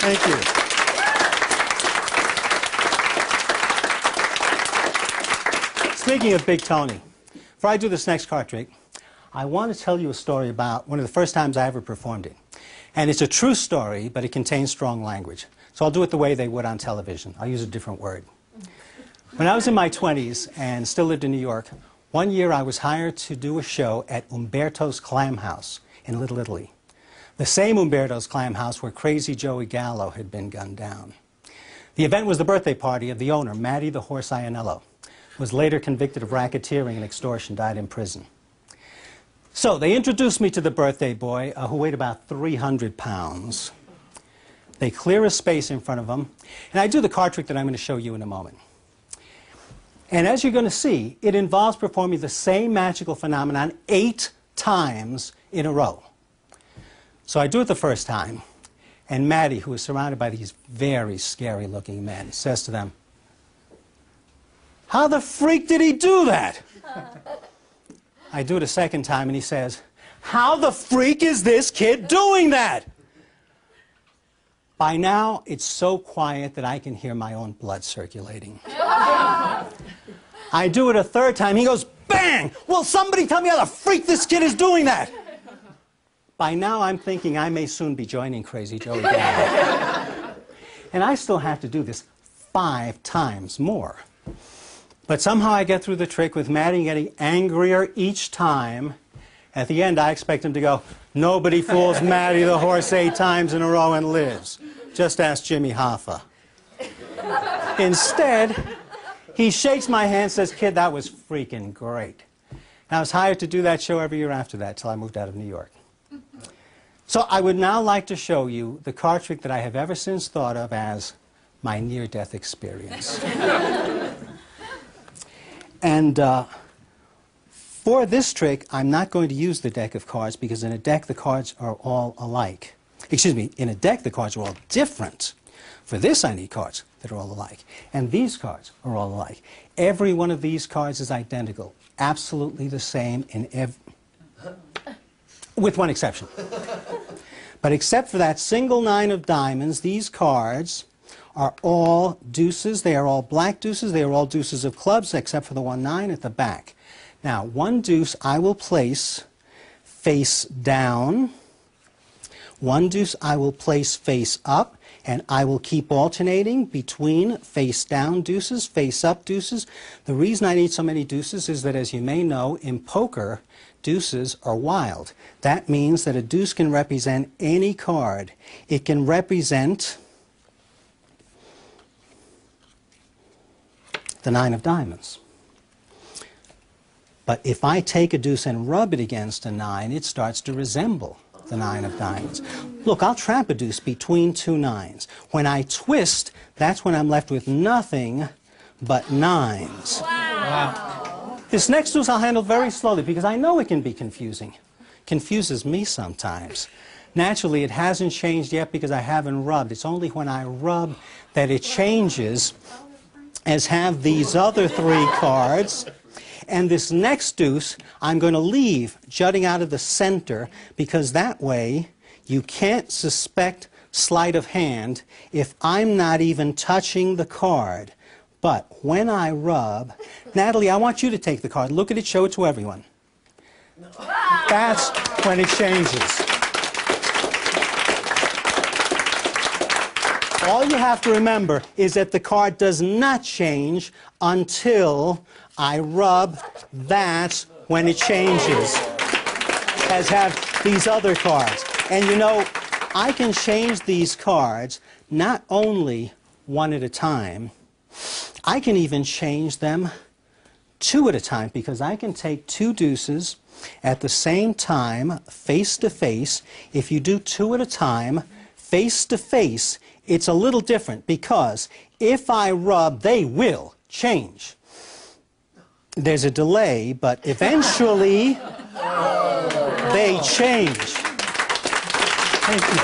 Thank you. Speaking of Big Tony, before I do this next card trick, I want to tell you a story about one of the first times I ever performed it. And it's a true story, but it contains strong language. So I'll do it the way they would on television. I'll use a different word. When I was in my 20s and still lived in New York, one year I was hired to do a show at Umberto's Clam House in Little Italy. The same Umberto's Clam House where Crazy Joey Gallo had been gunned down. The event was the birthday party of the owner, Matty the Horse Ianello, who was later convicted of racketeering and extortion, died in prison. So they introduced me to the birthday boy, who weighed about 300 pounds. They clear a space in front of him, and I do the card trick that I'm going to show you in a moment. And as you're going to see, it involves performing the same magical phenomenon 8 times in a row. So I do it the first time, and Matty, who is surrounded by these very scary-looking men, says to them, "How the freak did he do that?" I do it a second time, and he says, "How the freak is this kid doing that?" By now, it's so quiet that I can hear my own blood circulating. I do it a third time. He goes, "Bang! Will somebody tell me how the freak this kid is doing that?" By now, I'm thinking I may soon be joining Crazy Joey Gallo. And I still have to do this 5 times more. But somehow I get through the trick with Matty getting angrier each time. At the end, I expect him to go, "Nobody fools Matty the Horse 8 times in a row and lives. Just ask Jimmy Hoffa." Instead, he shakes my hand and says, "Kid, that was freaking great." And I was hired to do that show every year after that till I moved out of New York. So I would now like to show you the card trick that I have ever since thought of as my near-death experience. And for this trick, I'm not going to use the deck of cards because in a deck the cards are all alike. Excuse me, in a deck the cards are all different. For this I need cards that are all alike. And these cards are all alike. Every one of these cards is identical, absolutely the same in with one exception. But except for that single 9 of diamonds, these cards are all deuces. They are all black deuces. They are all deuces of clubs, except for the 1 9 at the back. Now, 1 deuce I will place face down. 1 deuce I will place face up, and I will keep alternating between face down deuces, face up deuces. The reason I need so many deuces is that, as you may know, in poker, deuces are wild. That means that a deuce can represent any card. It can represent the 9 of diamonds. But if I take a deuce and rub it against a 9, it starts to resemble the 9 of diamonds. Look, I'll trap a deuce between 2 9s. When I twist, that's when I'm left with nothing but 9s. Wow. This next deuce I'll handle very slowly because I know it can be confusing. Confuses me sometimes. Naturally, it hasn't changed yet because I haven't rubbed. It's only when I rub that it changes, as have these other 3 cards. And this next deuce, I'm going to leave jutting out of the center because that way you can't suspect sleight of hand if I'm not even touching the card. But when I rub, Natalie, I want you to take the card. Look at it, show it to everyone. That's when it changes. All you have to remember is that the card does not change until I rub. That's when it changes, as have these other cards. And you know, I can change these cards not only 1 at a time, I can even change them 2 at a time because I can take 2 deuces at the same time, face to face. If you do 2 at a time, face to face, it's a little different because if I rub, they will change. There's a delay, but eventually they change. Thank you.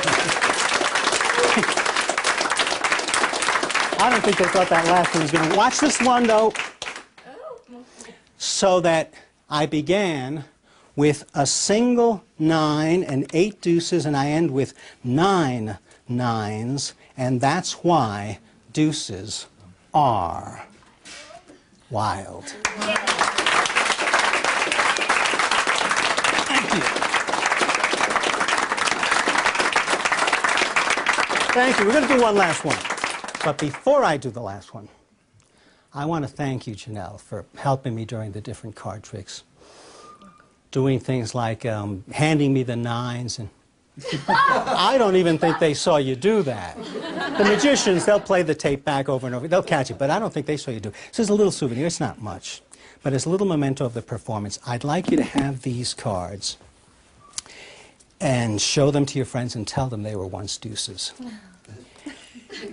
I don't think they thought that last one was going to... Watch this one, though. So that I began with a single 9 and 8 deuces, and I end with 9 9s, And that's why deuces are wild. Thank you. Thank you. We're going to do one last one. But before I do the last one, I want to thank you, Janelle, for helping me during the different card tricks. Doing things like handing me the nines. And I don't even think they saw you do that. The magicians, they'll play the tape back over and over. They'll catch it, but I don't think they saw you do it. So it's a little souvenir. It's not much. But it's a little memento of the performance. I'd like you to have these cards and show them to your friends and tell them they were once deuces.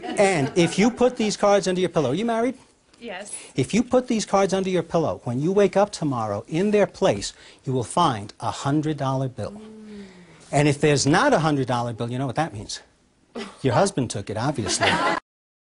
And if you put these cards under your pillow, are you married? Yes. If you put these cards under your pillow, when you wake up tomorrow, in their place, you will find a $100 bill. And if there's not a $100 bill, you know what that means? Your husband took it, obviously.